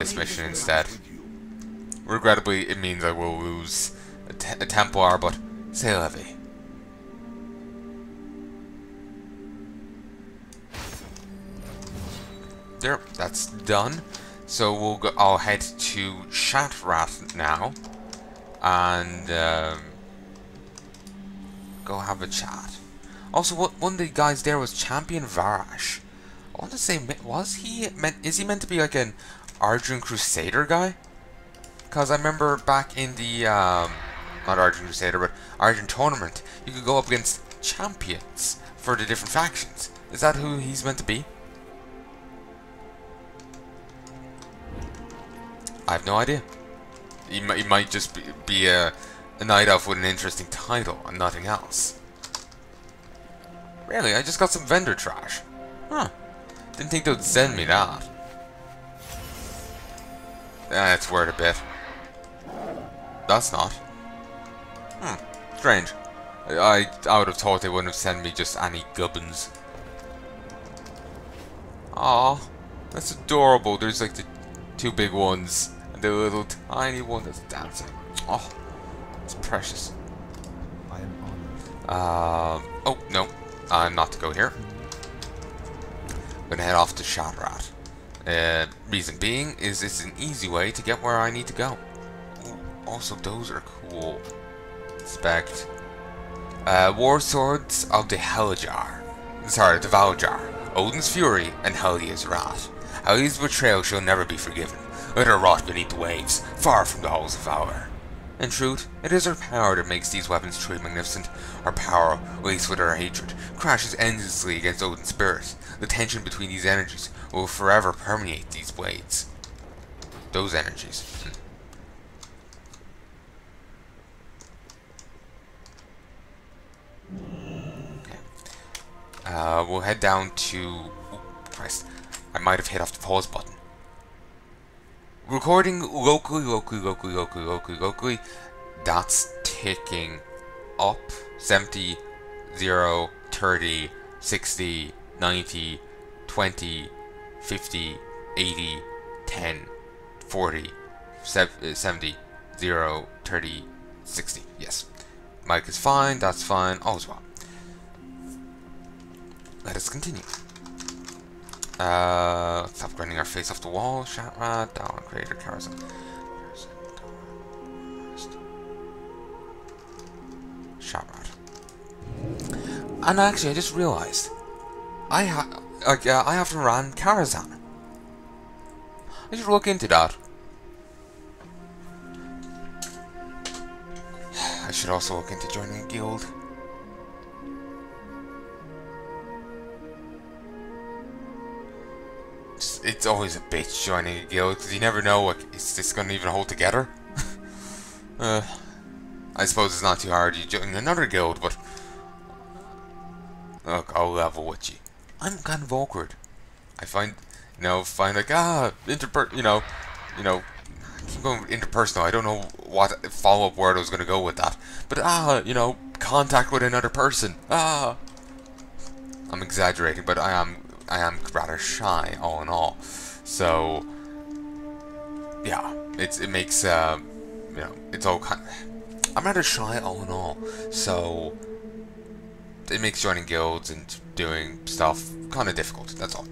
this mission instead. Regrettably, it means I will lose a Templar, but c'est la vie. There, that's done. So we'll go. I'll head to Shatrat now, and go have a chat. Also, one of the guys there was Champion Varash. I want to say, is he meant to be like an Argent Crusader guy? Because I remember back in the not Argent Crusader, but Argent Tournament, you could go up against champions for the different factions. Is that who he's meant to be? I have no idea. He might just be a night elf with an interesting title and nothing else. Really, I just got some vendor trash. Huh. Didn't think they would send me that. That's worth a bit. That's not. Strange. I would have thought they wouldn't have sent me just any gubbins. Aw, that's adorable. There's like the two big ones and the little tiny one that's dancing. Oh, it's precious. I am honored. Oh no, I'm not to go here. I'm gonna head off to Shatrat. Reason being is it's an easy way to get where I need to go. Ooh, also, those are cool. Inspect. War Swords of the Heljar. Sorry, the Val'sharah. Odin's fury and Helia's wrath. Helia's betrayal shall never be forgiven. Let her rot beneath the waves, far from the halls of valor. In truth, it is her power that makes these weapons truly magnificent. Her power, laced with her hatred, crashes endlessly against Odin's spirit. The tension between these energies will forever permeate these blades. Those energies. Okay. We'll head down to... Ooh, Christ. I might have hit off the pause button. Recording locally. That's ticking up. 70, 0, 30, 60, 90, 20, 50, 80, 10, 40, 70, 0, 30, 60. Yes. Mic is fine, that's fine, all's well. Let us continue. Stop grinding our face off the wall. Shatrat, down, creator, carousel. Shatrat. And actually, I just realized I haven't ran Karazhan. I should look into that. I should also look into joining a guild. It's always a bitch joining a guild because you never know what is this going to even hold together. I suppose it's not too hard. You join another guild, but look, I'll level with you. I'm kind of awkward. I find, like keep going with interpersonal. I don't know what follow-up word I was going to go with that, but contact with another person. I'm exaggerating, but I am rather shy, all in all. So yeah, it makes it's all kind. I'm rather shy, all in all. So it makes joining guilds and doing stuff kind of difficult. That's all.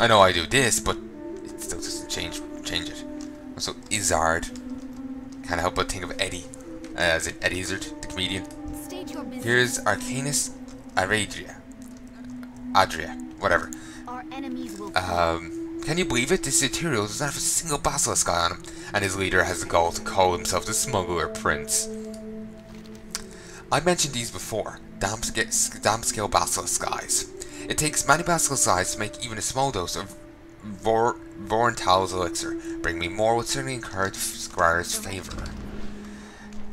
I know I do this, but it still doesn't change it. Also, Izzard. Can't help but think of Eddie. Is it Eddie Izzard, the comedian? Here's Arcanus Adria, whatever. Our enemies will can you believe it? This Ethereal does not have a single basilisk eye on him, and his leader has the gall to call himself the Smuggler Prince. I mentioned these before. Damp scale basilisk eyes. It takes many basilisk eyes to make even a small dose of Vorental's elixir. Bring me more would certainly encourage Squire's favor.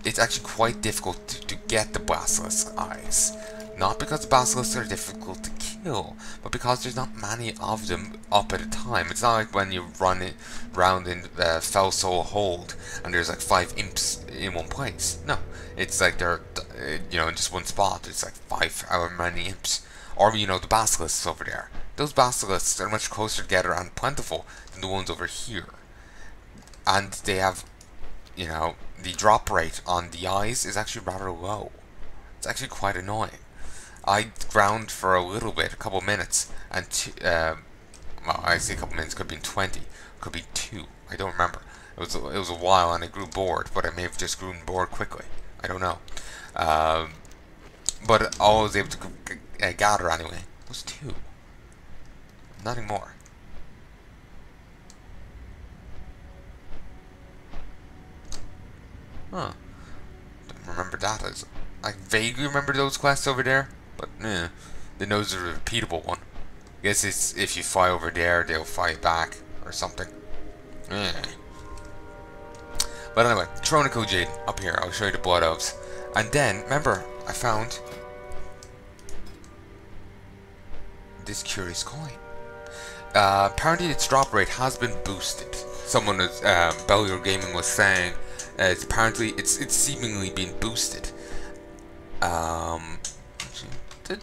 It's actually quite difficult to get the basilisk eyes. Not because the basilisks are difficult to kill, but because there's not many of them up at a time. It's not like when you run it round in Fell Soul Hold and there's like 5 imps in one place. No, it's like they're in just one spot. It's like 5 however many imps. Or the basilisks over there. Those basilisks are much closer together and plentiful than the ones over here. and they have, you know, the drop rate on the eyes is actually rather low. It's actually quite annoying. I ground for a little bit, a couple minutes, and well, I say a couple minutes, could have been 20, could be 2. I don't remember. It was a while, and I grew bored, but I may have just grown bored quickly. I don't know. But all I was able to gather anyway was 2. Nothing more. Huh. Don't remember that. I vaguely remember those quests over there, but the nose is a repeatable one. I guess it's if you fly over there, they'll fly back or something. But anyway, Tronico Jade up here. I'll show you the Blood Elves, and then remember I found this curious coin. Apparently, its drop rate has been boosted. Someone at Bellier Gaming was saying apparently it's seemingly been boosted.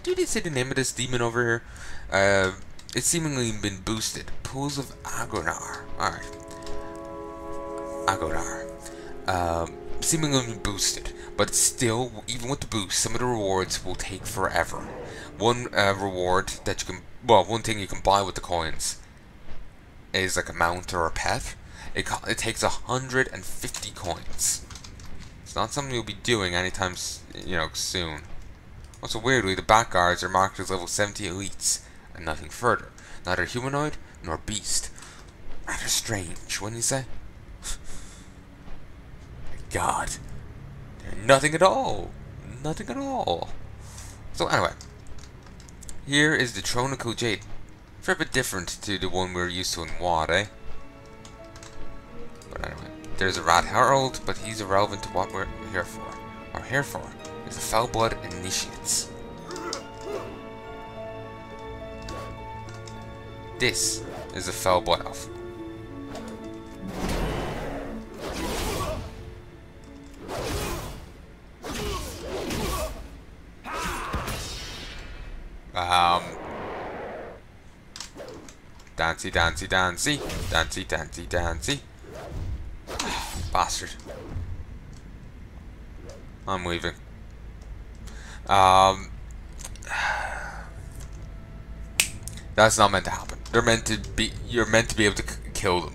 Do they say the name of this demon over here? It's seemingly been boosted. Pools of Agonar. Alright. Agonar. Seemingly boosted. But still, even with the boost, some of the rewards will take forever. One reward that you can... Well, one thing you can buy with the coins is like a mount or a pet. It takes 150 coins. It's not something you'll be doing anytime, soon. Also, weirdly, the back guards are marked as level 70 elites, and nothing further. Neither humanoid nor beast. Rather strange, wouldn't you say? My God, they're nothing at all. Nothing at all. So anyway, here is the Tronico Jade. Fair bit different to the one we're used to in WoD, eh? But anyway, there's a Rat Herald, but he's irrelevant to what we're here for. What we're here for is the Fellblood Initiates. This is a Fellblood Elf. Dancy, dancy, dancy. Dancy, dancy, dancy. Bastard. I'm leaving. That's not meant to happen. They're meant to be. You're meant to be able to kill them,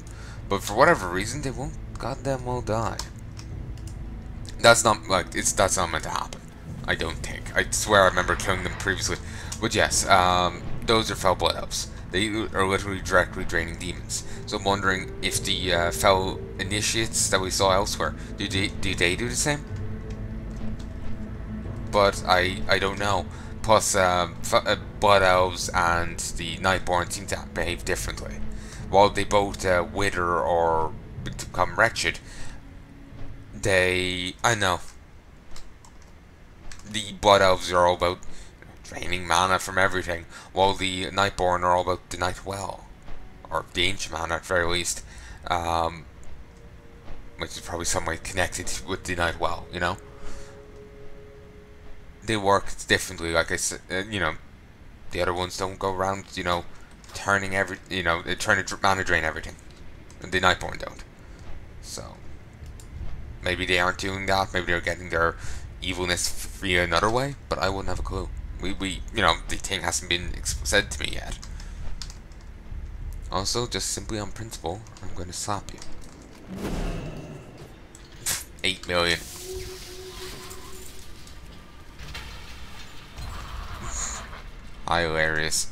but for whatever reason, they won't goddamn well die. That's not like that's not meant to happen. I don't think. I swear I remember killing them previously. But yes, those are Fell Blood Elves. They are literally directly draining demons. So I'm wondering if the Fell Initiates that we saw elsewhere, do they do the same? But I don't know. Plus, Blood Elves and the Nightborn seem to behave differently. While they both wither or become wretched, I know. The Blood Elves are all about draining mana from everything, while the Nightborn are all about the Night Well, or the Ancient Mana at very least, which is probably some way connected with the Night Well, you know? They work differently, like I said, the other ones don't go around, turning trying to mana drain everything. And the Nightborn don't. So, maybe they aren't doing that, maybe they're getting their evilness via another way, but I wouldn't have a clue. The thing hasn't been said to me yet. Also, just simply on principle, I'm going to slap you. 8 million. Hilarious.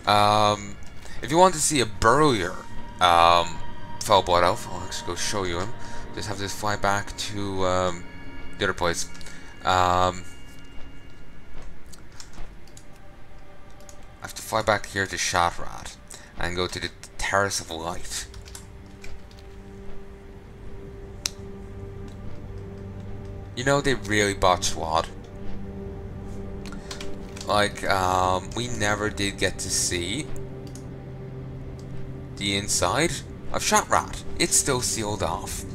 If you want to see a burlier Fell Blood Elf, I'll actually go show you him. Just have to fly back to the other place. I have to fly back here to Shatrat and go to the Terrace of Light. They really botched WoD. Like, we never did get to see the inside of Shatrat. It's still sealed off.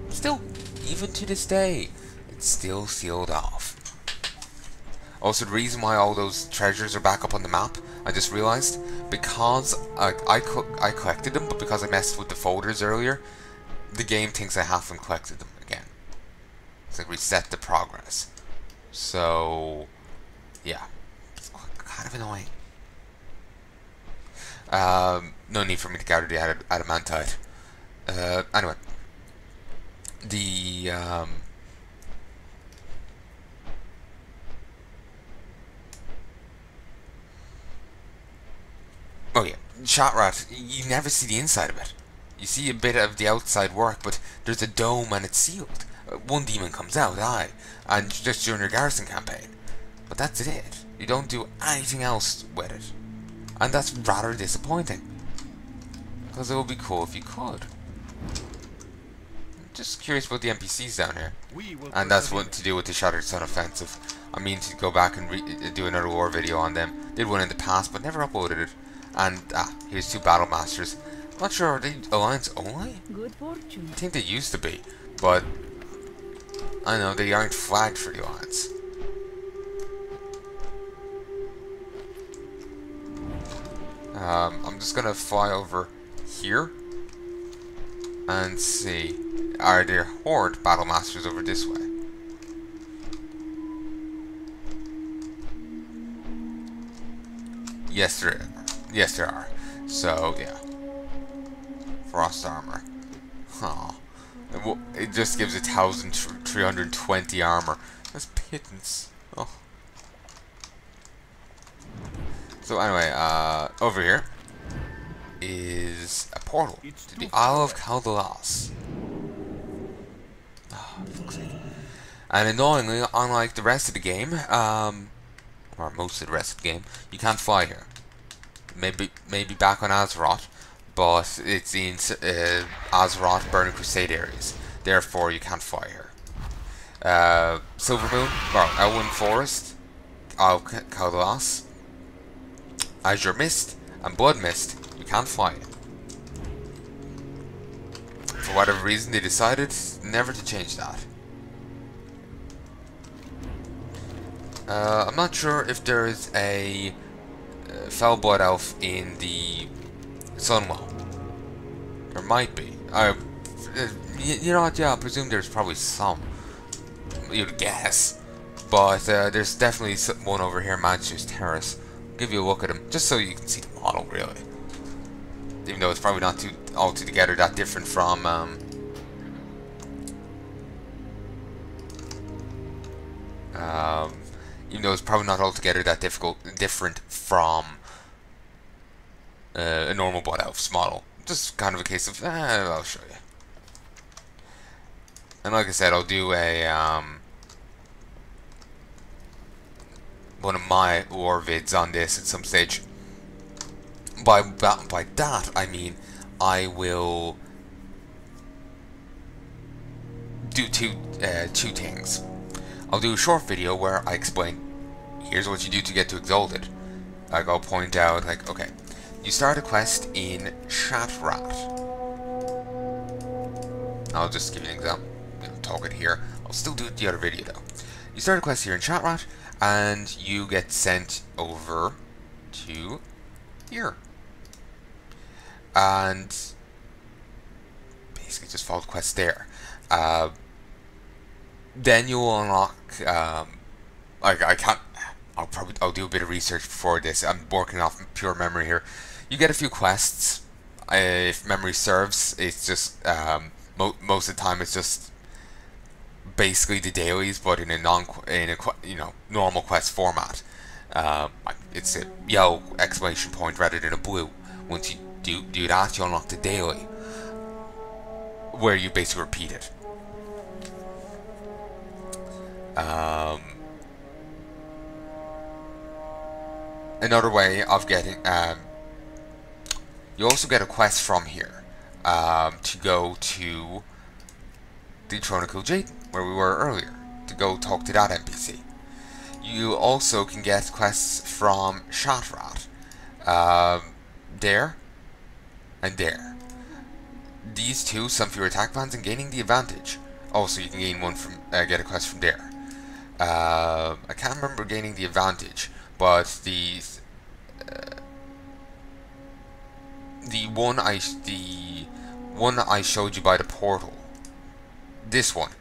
Still, even to this day, it's still sealed off. Also, the reason why all those treasures are back up on the map, I just realized, because I collected them, but because I messed with the folders earlier, the game thinks I haven't collected them again. It's like reset the progress. So, yeah. It's kind of annoying. No need for me to gather the adamantite. Anyway. The, oh yeah, shot rat, you never see the inside of it. You see a bit of the outside work, but there's a dome and it's sealed. One demon comes out, aye, and just during your garrison campaign. But that's it. You don't do anything else with it. And that's rather disappointing. Because it would be cool if you could. I'm just curious about the NPCs down here. And that's what to do with the Shattered Sun offensive. I mean to go back and do another war video on them. Did one in the past, but never uploaded it. And, here's 2 Battle Masters. I'm not sure, are they Alliance only? Good fortune. I think they used to be, but I know they aren't flagged for the Alliance. I'm just gonna fly over here and see, are there Horde Battle Masters over this way? Yes, there are. So yeah, frost armor. Huh. It just gives 1,320 armor. That's pittance. Oh. So anyway, over here is a portal to the Isle of Caldalas. Oh, fuck's sake. And annoyingly, unlike the rest of the game, or most of the rest of the game, you can't fly here. Maybe back on Azeroth, but it's in Azeroth Burning Crusade areas. Therefore, you can't fly here. Silvermoon, well, Elwyn Forest, Isle of Caldalas, Azure Mist, and Blood Mist, you can't fly it. For whatever reason, they decided never to change that. I'm not sure if there's a Fell Blood Elf in the Sunwell. There might be. You know what, yeah, I presume there's probably some. You'd guess. But there's definitely one over here, Manchester's Terrace. I'll give you a look at him, just so you can see the model, really. Even though it's probably not altogether that different from... even though it's probably not altogether that different from a normal Blood Elf's model. Just kind of a case of, I'll show you. And like I said, I'll do a one of my war vids on this at some stage. By that I mean I will do two things. I'll do a short video where I explain, here's what you do to get to Exalted. Like, I'll point out, like, okay, you start a quest in Shatrat. I'll just give you an example. Talk it here. I'll still do the other video though. You start a quest here in Shatrat, and you get sent over to here. And basically just follow the quest there. Then you will unlock, I'll do a bit of research before this. I'm working off pure memory here. You get a few quests. If memory serves, it's just, most of the time it's just basically the dailies, but in a normal quest format. It's a yellow exclamation point rather than a blue. Once you do that, you unlock the daily, where you basically repeat it. Another way of getting, you also get a quest from here, to go to the Tronical Jaden, where we were earlier, to go talk to that NPC. You also can get quests from Shatrat, there, and there. These two, some fewer attack plans and gaining the advantage. Also, you can gain one from, get a quest from there. I can't remember gaining the advantage, but the the one I showed you by the portal. This one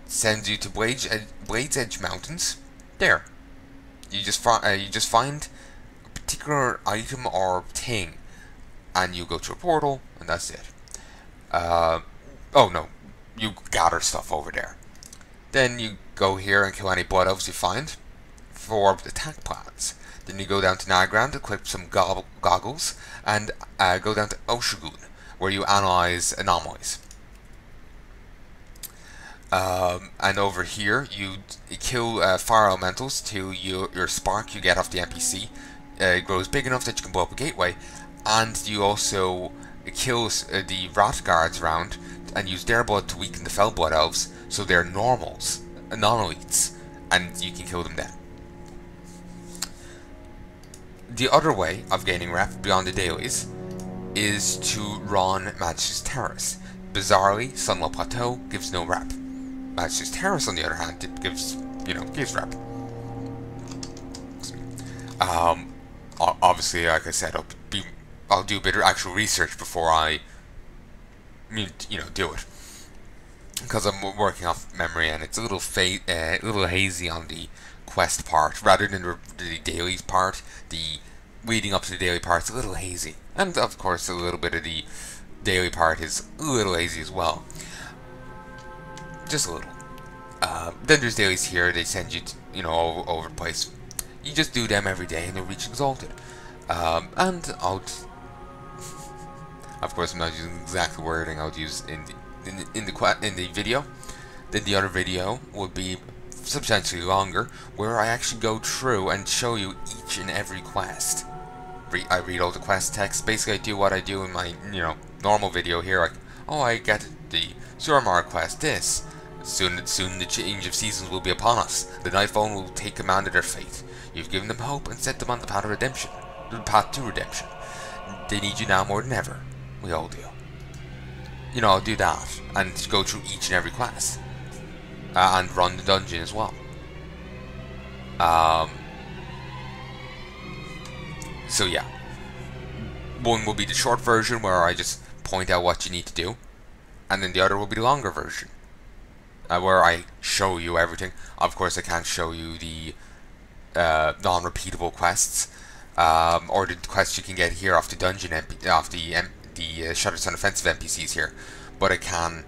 sends you to Blades Edge Mountains. There, you just find a particular item or thing, and you go to a portal, and that's it. Oh no, you gather stuff over there. Then you go here and kill any blood elves you find for attack plans. Then you go down to Nagrand, equip some goggles, and go down to Oshagun, where you analyze anomalies. And over here, you kill fire elementals till your spark you get off the NPC grows big enough that you can blow up a gateway, and you also kill the rat guards around and use their blood to weaken the fell blood elves, so they're normals, non-elites, and you can kill them then. The other way of gaining rep beyond the dailies is to run Majesty's Terrace. Bizarrely, Sunwell Plateau gives no rep. Majesty's Terrace, on the other hand, it gives rep. Obviously, like I said, I'll do a bit of actual research before I, do it, because I'm working off memory and it's a little hazy on the quest part rather than the dailies part. The leading up to the daily part's a little hazy, and of course a little bit of the daily part is a little hazy as well. Just a little. Then there's dailies here. They send you to, all over the place. You just do them every day and you'll reach Exalted. And of course I'm not using the exact wording I would use in the video. Then the other video would be substantially longer, where I actually go through and show you each and every quest. I read all the quest text. Basically, I do what I do in my normal video here. Like, oh, I get the Suramar quest. This soon the change of seasons will be upon us. The Nightfall will take command of their fate. You've given them hope and set them on the path of redemption. The path to redemption. They need you now more than ever. We all do. I'll do that and go through each and every quest. And run the dungeon as well. So yeah, one will be the short version where I just point out what you need to do, and then the other will be the longer version where I show you everything. Of course, I can't show you the non-repeatable quests or the quests you can get here off the dungeon off the Shattered Sun Offensive NPCs here, but I can.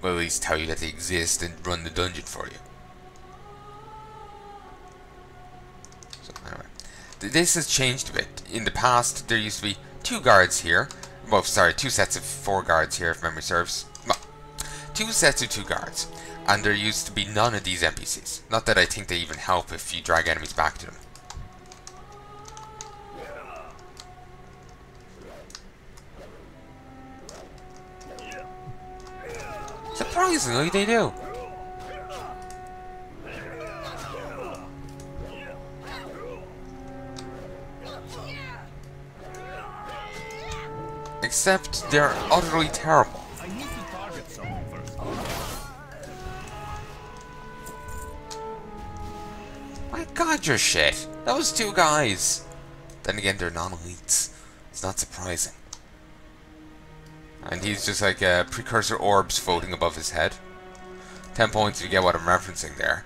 Well, at least tell you that they exist and run the dungeon for you. So anyway, this has changed a bit. In the past, there used to be 2 guards here. Well, sorry, 2 sets of 4 guards here, if memory serves. Well, 2 sets of 2 guards, and there used to be none of these NPCs. Not that I think they even help if you drag enemies back to them. Surprisingly, they do. Except they're utterly terrible. My god, you're shit. Those 2 guys. Then again, they're non-elites. It's not surprising. And he's just like precursor orbs floating above his head. 10 points if you get what I'm referencing there.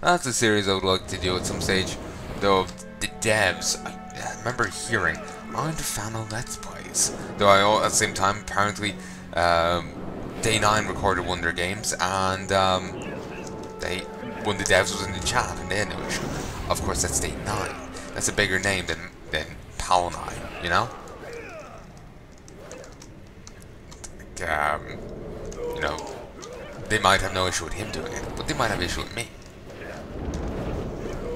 That's a series I would like to do at some stage. Though the devs, I remember hearing, aren't a fan of Let's Plays. Though at the same time, apparently, Day 9 recorded one of their games, and one of the devs was in the chat, and they had no issue. Of course, that's Day 9. That's a bigger name than Palnai, they might have no issue with him doing it, but they might have issue with me.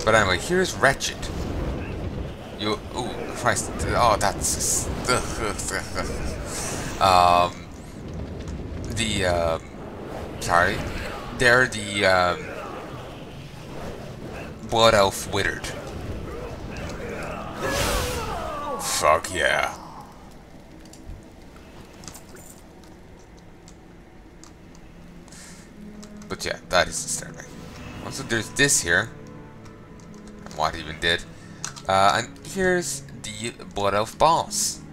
But anyway, here's Wretched. Oh Christ, oh that's sorry, they're the Blood Elf Withered. Fuck yeah. But yeah, that is disturbing. Also, there's this here. And what it even did. And here's the Blood Elf boss.